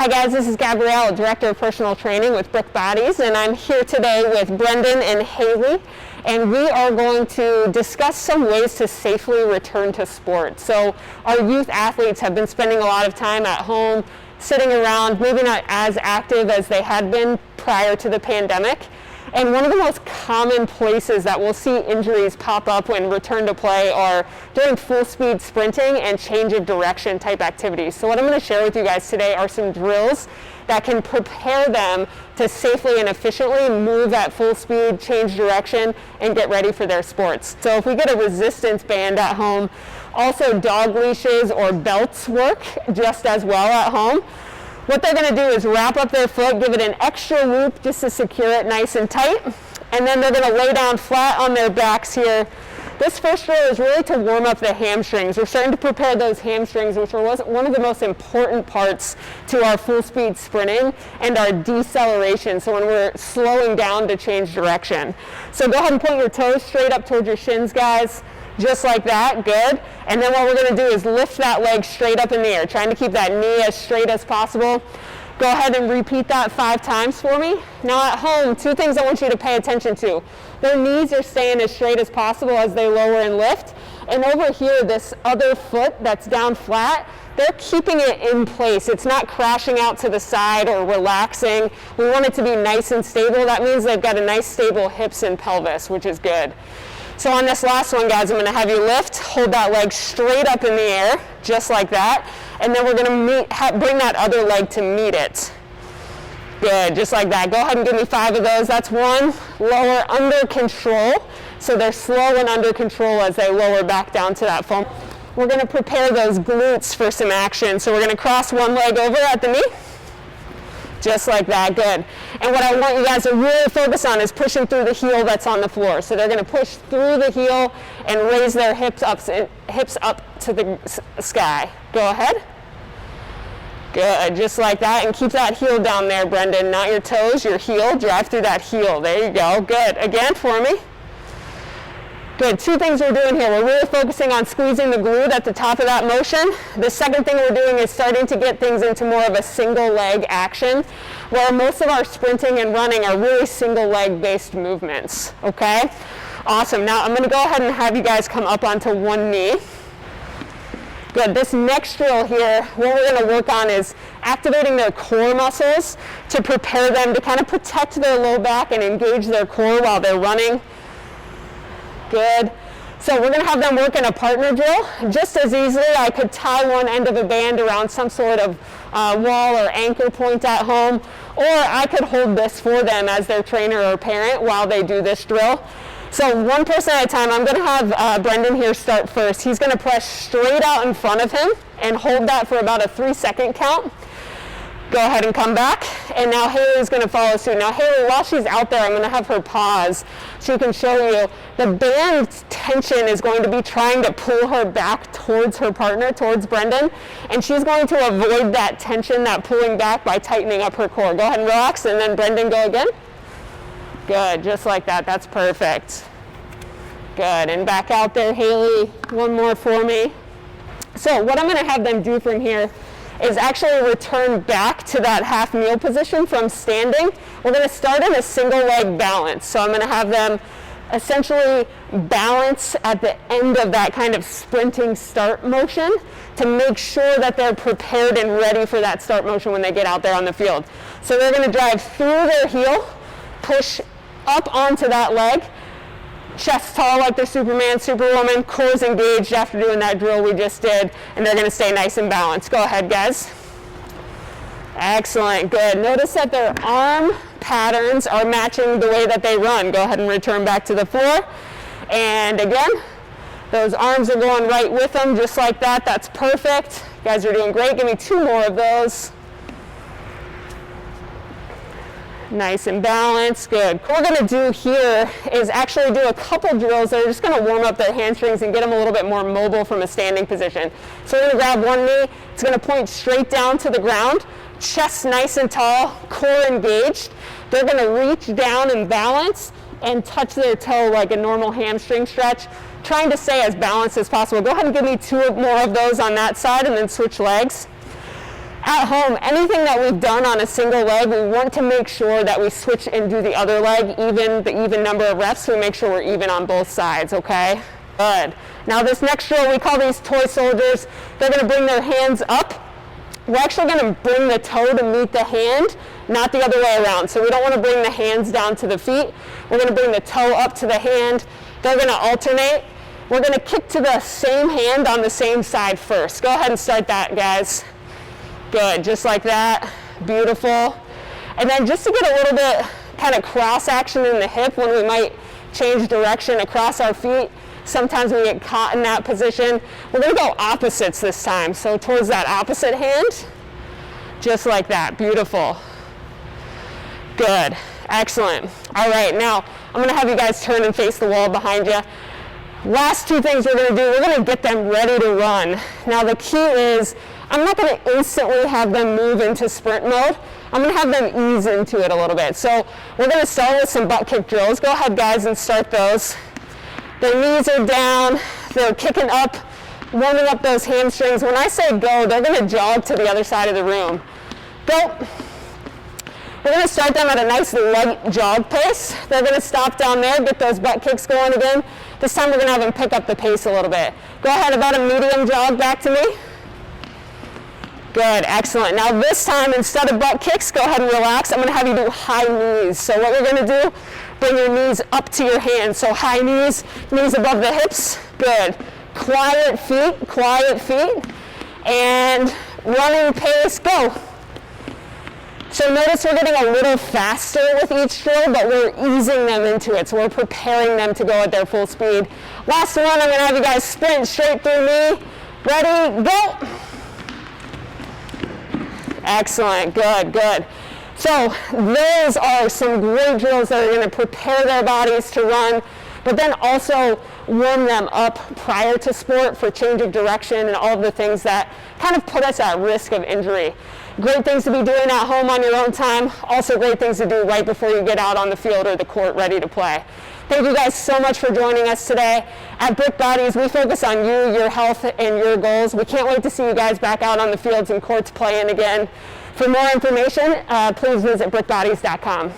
Hi guys, this is Gabrielle, Director of Personal Training with Brick Bodies, and I'm here today with Brendan and Haley, and we are going to discuss some ways to safely return to sport. So our youth athletes have been spending a lot of time at home, sitting around, maybe not as active as they had been prior to the pandemic. And one of the most common places that we'll see injuries pop up when return to play are during full speed sprinting and change of direction type activities. So what I'm going to share with you guys today are some drills that can prepare them to safely and efficiently move at full speed, change direction, and get ready for their sports. So if we get a resistance band at home, also dog leashes or belts work just as well at home. What they're going to do is wrap up their foot, give it an extra loop just to secure it nice and tight, and then they're going to lay down flat on their backs here. This first drill is really to warm up the hamstrings. We're starting to prepare those hamstrings, which are one of the most important parts to our full speed sprinting and our deceleration, so when we're slowing down to change direction. So go ahead and point your toes straight up towards your shins, guys. Just like that, good. And then what we're going to do is lift that leg straight up in the air, trying to keep that knee as straight as possible. Go ahead and repeat that 5 times for me. Now at home, 2 things I want you to pay attention to. Their knees are staying as straight as possible as they lower and lift. And over here, this other foot that's down flat, they're keeping it in place. It's not crashing out to the side or relaxing. We want it to be nice and stable. That means they've got a nice stable hips and pelvis, which is good. So on this last one, guys, I'm going to have you lift, hold that leg straight up in the air, just like that, and then we're going to bring that other leg to meet it. Good, just like that. Go ahead and give me 5 of those. That's 1. Lower under control, so they're slow and under control as they lower back down to that foam. We're going to prepare those glutes for some action, so we're going to cross one leg over at the knee. Just like that, good. And what I want you guys to really focus on is pushing through the heel that's on the floor. So they're going to push through the heel and raise their hips up to the sky. Go ahead. Good, just like that. And keep that heel down there, Brendan. Not your toes, your heel. Drive through that heel. There you go. Good. Again for me. Good, 2 things we're doing here. We're really focusing on squeezing the glute at the top of that motion. The second thing we're doing is starting to get things into more of a single leg action, where most of our sprinting and running are really single leg based movements, okay? Awesome, now I'm gonna go ahead and have you guys come up onto one knee. Good, this next drill here, what we're gonna work on is activating their core muscles to prepare them to kind of protect their low back and engage their core while they're running. Good. So we're going to have them work in a partner drill. Just as easily, I could tie one end of a band around some sort of wall or anchor point at home, or I could hold this for them as their trainer or parent while they do this drill. So one person at a time. I'm going to have Brendan here start first. He's going to press straight out in front of him and hold that for about a 3-second count. Go ahead and come back, and now Haley's going to follow suit. Now Haley, while she's out there, I'm going to have her pause so she can show you the band tension is going to be trying to pull her back towards her partner, towards Brendan, and she's going to avoid that tension, that pulling back, by tightening up her core. Go ahead and relax, and then Brendan, go again. Good, just like that. That's perfect. Good, and back out there, Haley. One more for me. So what I'm going to have them do from here is actually return back to that half kneel position from standing. We're going to start in a single leg balance. So I'm going to have them essentially balance at the end of that kind of sprinting start motion to make sure that they're prepared and ready for that start motion when they get out there on the field. So they're going to drive through their heel, push up onto that leg, chest tall like the Superman, Superwoman, core's engaged after doing that drill we just did, and they're going to stay nice and balanced. Go ahead, guys. Excellent, good. Notice that their arm patterns are matching the way that they run. Go ahead and return back to the floor. And again, those arms are going right with them, just like that. That's perfect. You guys are doing great. Give me 2 more of those. Nice and balanced, good. What we're going to do here is actually do a couple drills that are just going to warm up their hamstrings and get them a little bit more mobile from a standing position. So we're going to grab one knee, it's going to point straight down to the ground, chest nice and tall, core engaged. They're going to reach down and balance and touch their toe like a normal hamstring stretch, trying to stay as balanced as possible. Go ahead and give me 2 more of those on that side and then switch legs. At home, anything that we've done on a single leg, we want to make sure that we switch and do the other leg, the even number of reps, so we make sure we're even on both sides, okay? Good. Now this next drill, we call these toy soldiers. They're gonna bring their hands up. We're actually gonna bring the toe to meet the hand, not the other way around. So we don't wanna bring the hands down to the feet. We're gonna bring the toe up to the hand. They're gonna alternate. We're gonna kick to the same hand on the same side first. Go ahead and start that, guys. Good, just like that, beautiful. And then just to get a little bit kind of cross action in the hip when we might change direction across our feet, sometimes we get caught in that position. We're gonna go opposites this time. So towards that opposite hand, just like that, beautiful. Good, excellent. All right, now I'm gonna have you guys turn and face the wall behind you. Last two things we're gonna do, we're gonna get them ready to run. Now the key is, I'm not going to instantly have them move into sprint mode. I'm going to have them ease into it a little bit. So we're going to start with some butt kick drills. Go ahead, guys, and start those. Their knees are down. They're kicking up, warming up those hamstrings. When I say go, they're going to jog to the other side of the room. Go. We're going to start them at a nice light jog pace. They're going to stop down there, get those butt kicks going again. This time we're going to have them pick up the pace a little bit. Go ahead, about a medium jog back to me. Good, excellent. Now this time, instead of butt kicks, go ahead and relax. I'm going to have you do high knees. So what we're going to do, bring your knees up to your hands. So high knees, knees above the hips. Good. Quiet feet. And running pace, go. So notice we're getting a little faster with each drill, but we're easing them into it. So we're preparing them to go at their full speed. Last one, I'm going to have you guys sprint straight through me. Ready, go. Excellent, good. So those are some great drills that are going to prepare their bodies to run, but then also warm them up prior to sport for change of direction and all of the things that kind of put us at risk of injury. Great things to be doing at home on your own time, also great things to do right before you get out on the field or the court ready to play. Thank you guys so much for joining us today. At Brick Bodies, we focus on you, your health, and your goals. We can't wait to see you guys back out on the fields and courts playing again. For more information, please visit brickbodies.com.